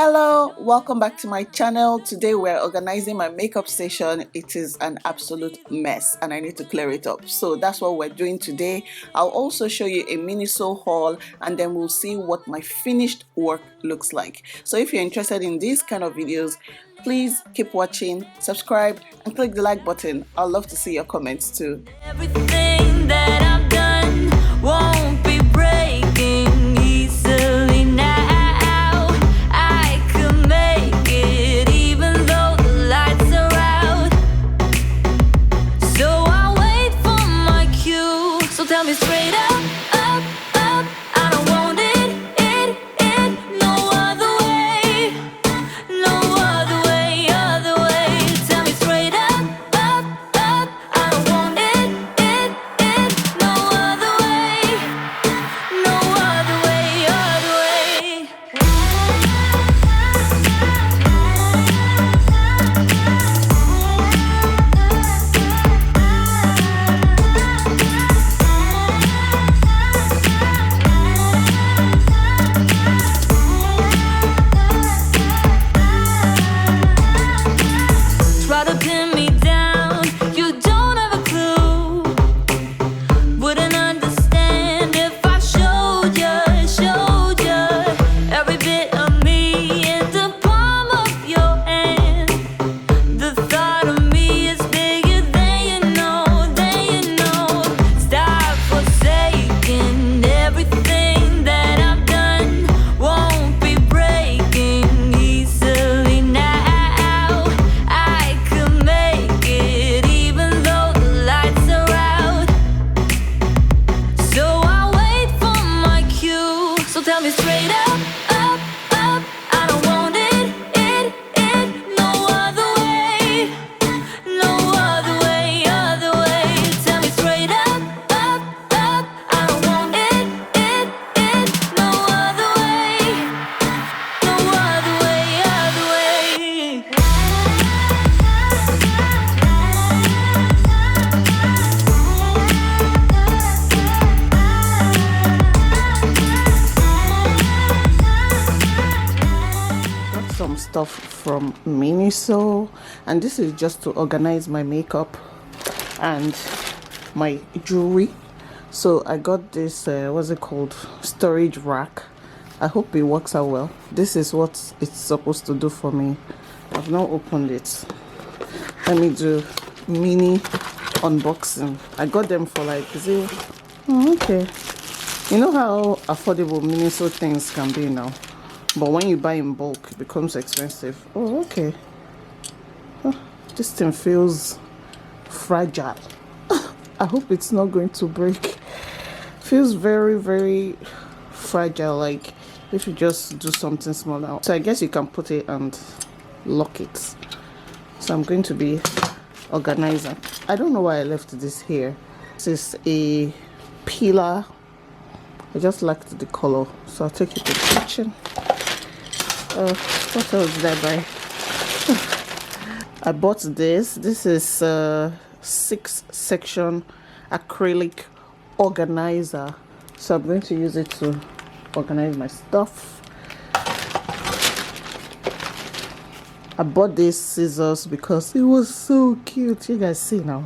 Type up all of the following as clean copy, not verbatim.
Hello, welcome back to my channel. Today we're organizing my makeup station. It is an absolute mess and I need to clear it up. So that's what we're doing today. I'll also show you a Miniso haul and then we'll see what my finished work looks like. So if you're interested in these kind of videos, please keep watching, subscribe and click the like button. I'd love to see your comments too. Everything that I've done won't be breaking easily now. I could make it even though the lights are out. So I'll wait for my cue. So tell me straight up. I don't want it, no other way. No other way, other way. Tell me straight up. I don't want it, no other way. No other way, other way. Try to pin me down, you don't have a clue. Wouldn't understand if I showed you every bit of me in the palm of your hand. The thought of me is bigger than you know, Stop forsaking everything that I've done. Won't be breaking easily now. I could make it even though the lights are out. So I'll wait for my cue. So tell me straight up. I don't want it, no other way. No other way, other way. Tell me straight up. I don't want it, no other way. No other way, other way. Got some stuff from Miniso and this is just to organize my makeup and my jewelry. So I got this what's it called, storage rack. I hope it works out well. This is what it's supposed to do for me. I've not opened it. Let me do mini unboxing. I got them for like okay, you know how affordable Miniso things can be now, but when you buy in bulk it becomes expensive. Oh, okay. This thing feels fragile. I hope it's not going to break. Feels very fragile, like if you just do something small now. So I guess you can put it and lock it. So I'm going to be organizing. I don't know why I left this here. This is a peeler. I just liked the color, so I'll take it to the kitchen. What else did I buy? I bought this. This is 6-section acrylic organizer. So I'm going to use it to organize my stuff. I bought these scissors because it was so cute. You guys see now.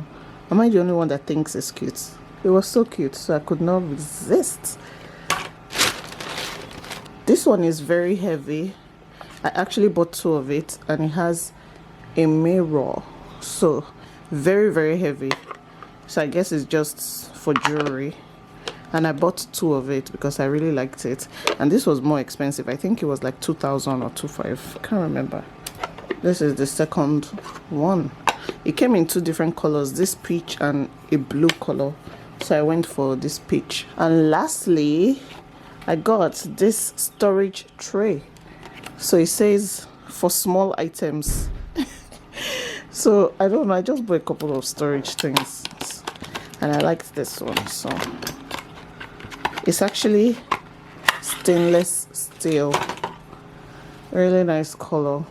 Am I the only one that thinks it's cute? It was so cute, so I could not resist. This one is very heavy. I actually bought 2 of it and it has a mirror, so very heavy. So I guess it's just for jewelry, and I bought 2 of it because I really liked it. And this was more expensive. I think it was like 2,000 or 2,500. Can't remember. This is the second one. It came in 2 different colors, this peach and a blue color, so I went for this peach. And lastly, I got this storage tray. So it says for small items. So I don't know, I just bought a couple of storage things and I liked this one. So it's actually stainless steel, really nice color.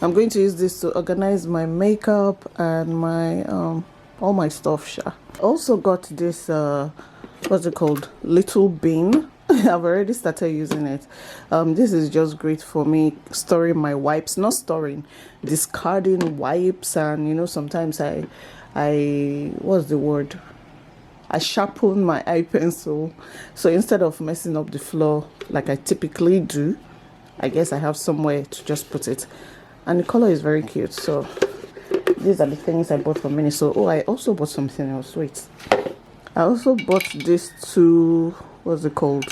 I'm going to use this to organize my makeup and my all my stuff. Also got this what's it called, little bin. I've already started using it. This is just great for me storing my wipes, not storing, discarding wipes. And sometimes I what's the word, I sharpen my eye pencil, so instead of messing up the floor like I typically do, I guess I have somewhere to just put it. And the color is very cute. So these are the things I bought from Miniso. Oh, I also bought something else. Wait, I also bought these two, what's it called,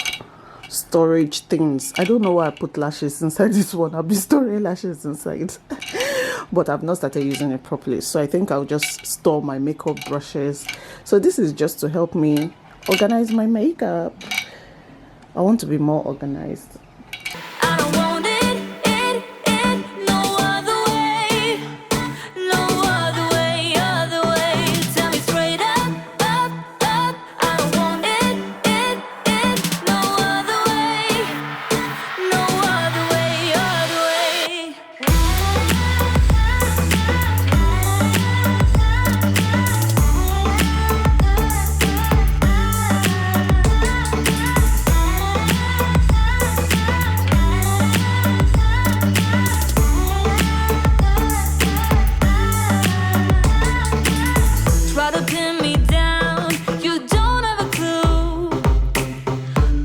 storage things. I don't know why I put lashes inside this one. I'll be storing lashes inside. But I've not started using it properly, so I think I'll just store my makeup brushes. So this is just to help me organize my makeup. I want to be more organized. I don't want it no other way, no other way, other way. Tell me straight up. I don't want it no other way, no other way, other way. Try to pin me down, you don't have a clue.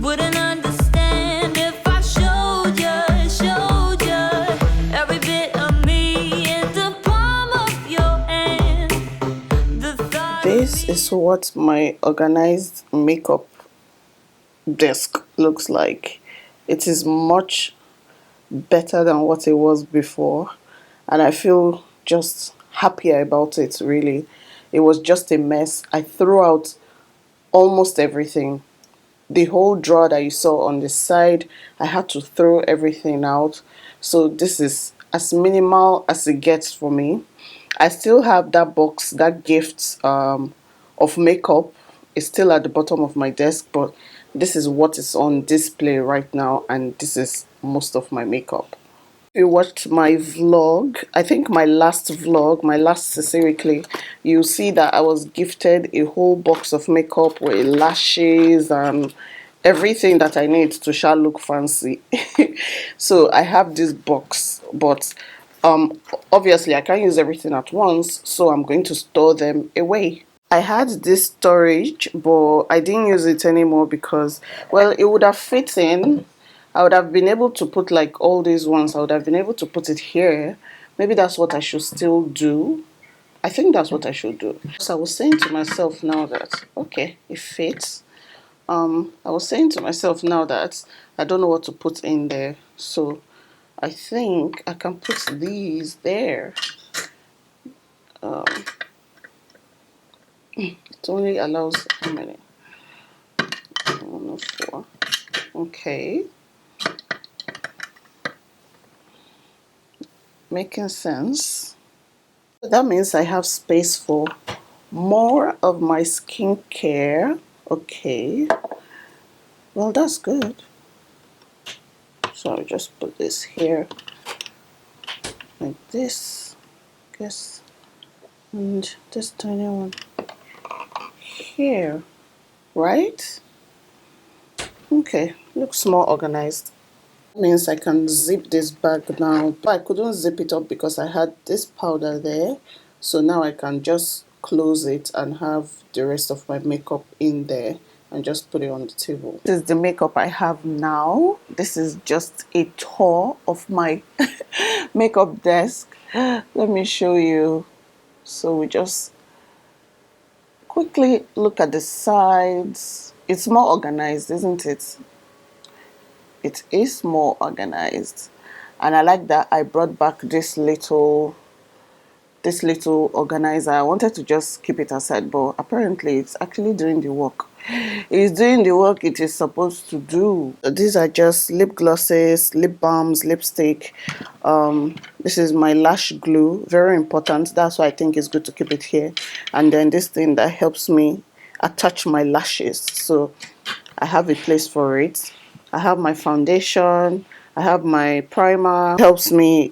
Wouldn't understand if I showed you every bit of me in the palm of your hand. The thought This is what my organized makeup desk looks like. It is much better than what it was before, and I feel just happier about it. Really, it was just a mess. I threw out almost everything. The whole drawer that you saw on the side, I had to throw everything out. So this is as minimal as it gets for me. I still have that box, that gift of makeup is still at the bottom of my desk, but this is what is on display right now, and this is most of my makeup. If you watched my vlog, I think my last vlog, my last Sisi weekly, you'll see that I was gifted a whole box of makeup with lashes and everything that I need to shall look fancy. So I have this box, but obviously I can't use everything at once, so I'm going to store them away. I had this storage, but I didn't use it anymore because, well, it would have fit in. I would have been able to put like all these ones, I would have been able to put it here. Maybe that's what I should still do. I think that's what I should do. So I was saying to myself now that, okay, it fits. I was saying to myself now that I don't know what to put in there. So I think I can put these there. It only allows how many? 104. Okay. Making sense. That means I have space for more of my skincare. Okay. Well, that's good. So I'll just put this here like this. Guess. And this tiny one here. Right? Okay. Looks more organized. Means I can zip this bag now, but I couldn't zip it up because I had this powder there, so now I can just close it and have the rest of my makeup in there and just put it on the table. This is the makeup I have now. This is just a tour of my makeup desk. Let me show you. So we just quickly look at the sides. It's more organized, isn't it? It is more organized, and I like that I brought back this little organizer. I wanted to just keep it aside, but apparently it's actually doing the work. It's doing the work it is supposed to do. These are just lip glosses, lip balms, lipstick. This is my lash glue, very important. That's why I think it's good to keep it here. And then this thing that helps me attach my lashes, so I have a place for it. I have my foundation, I have my primer. It helps me,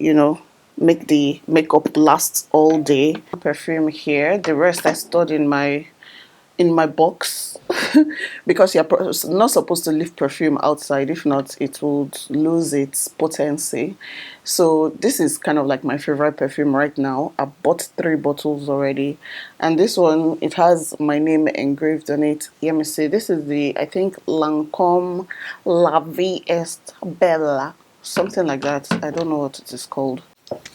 make the makeup last all day. Perfume here. The rest I stored in my box. because you're not supposed to leave perfume outside. If not, it would lose its potency. So this is kind of like my favorite perfume right now. I bought 3 bottles already, and this one, it has my name engraved on it. Yemmie. This is the, I think, Lancome La Vie Est Bella, something like that. I don't know what it is called.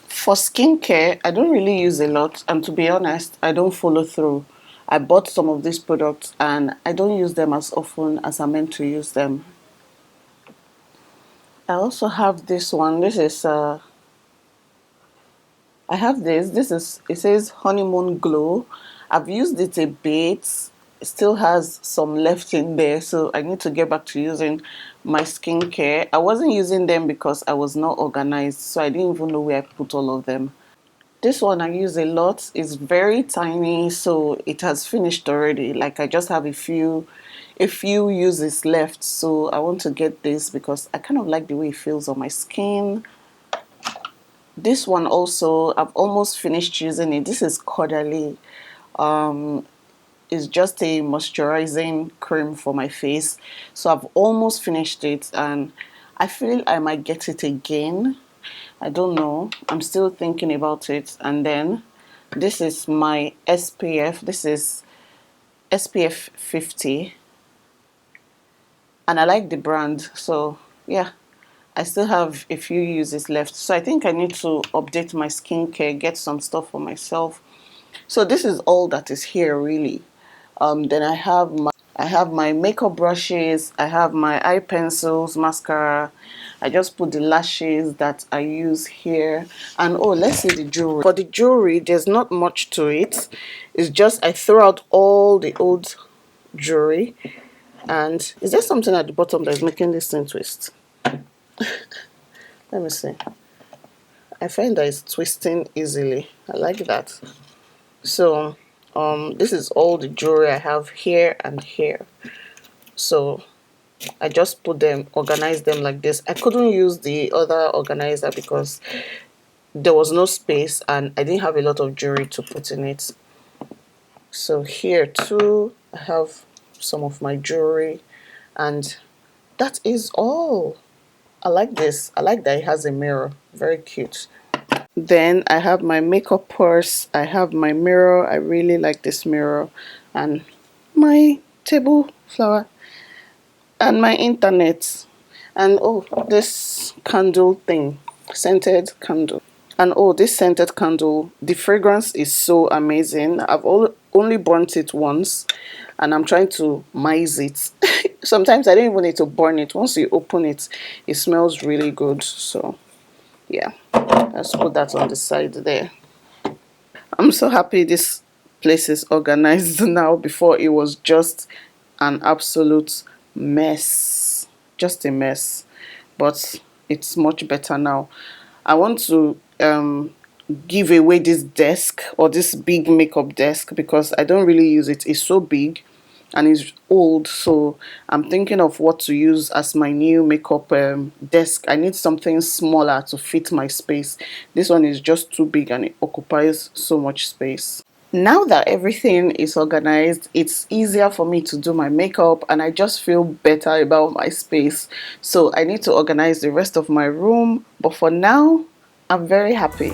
For skincare, I don't really use a lot, and to be honest, I don't follow through. I bought some of these products and I don't use them as often as I meant to use them. I also have this one. This is I have this is, it says Honeymoon Glow. I've used it a bit. It still has some left in there, so I need to get back to using my skincare. I wasn't using them because I was not organized, so I didn't even know where I put all of them. This one I use a lot. It's very tiny, so it has finished already. Like, I just have a few uses left, so I want to get this because I kind of like the way it feels on my skin. This one also, I've almost finished using it. This is Caudalie. It's just a moisturizing cream for my face, so I've almost finished it and I feel I might get it again. I don't know, I'm still thinking about it. And then this is my SPF. This is SPF 50, and I like the brand, so yeah, I still have a few uses left, so I think I need to update my skincare, get some stuff for myself. So this is all that is here really. Then I have my makeup brushes, I have my eye pencils, mascara. I just put the lashes that I use here. And oh, let's see the jewelry. For the jewelry, there's not much to it. It's just I throw out all the old jewelry. And is there something at the bottom that's making this thing twist? Let me see. I find that it's twisting easily. I like that. So this is all the jewelry I have here and here. So I just put them, organize them like this. I couldn't use the other organizer because there was no space and I didn't have a lot of jewelry to put in it. So here too, I have some of my jewelry, and that is all. I like this. I like that it has a mirror. Very cute. Then I have my makeup purse. I have my mirror. I really like this mirror. And my table flower. And my internet. And oh, this candle thing. Scented candle. And oh, this scented candle, the fragrance is so amazing. I've only burnt it once and I'm trying to mice it. Sometimes I don't even need to burn it. Once you open it, it smells really good. So yeah, let's put that on the side there. I'm so happy this place is organized now. Before, it was just an absolute mess, just a mess, but it's much better now. I want to give away this desk, or this big makeup desk, because I don't really use it. It's so big and it's old, so I'm thinking of what to use as my new makeup desk. I need something smaller to fit my space. This one is just too big and it occupies so much space. Now that everything is organized, it's easier for me to do my makeup and I just feel better about my space. So I need to organize the rest of my room, but for now I'm very happy.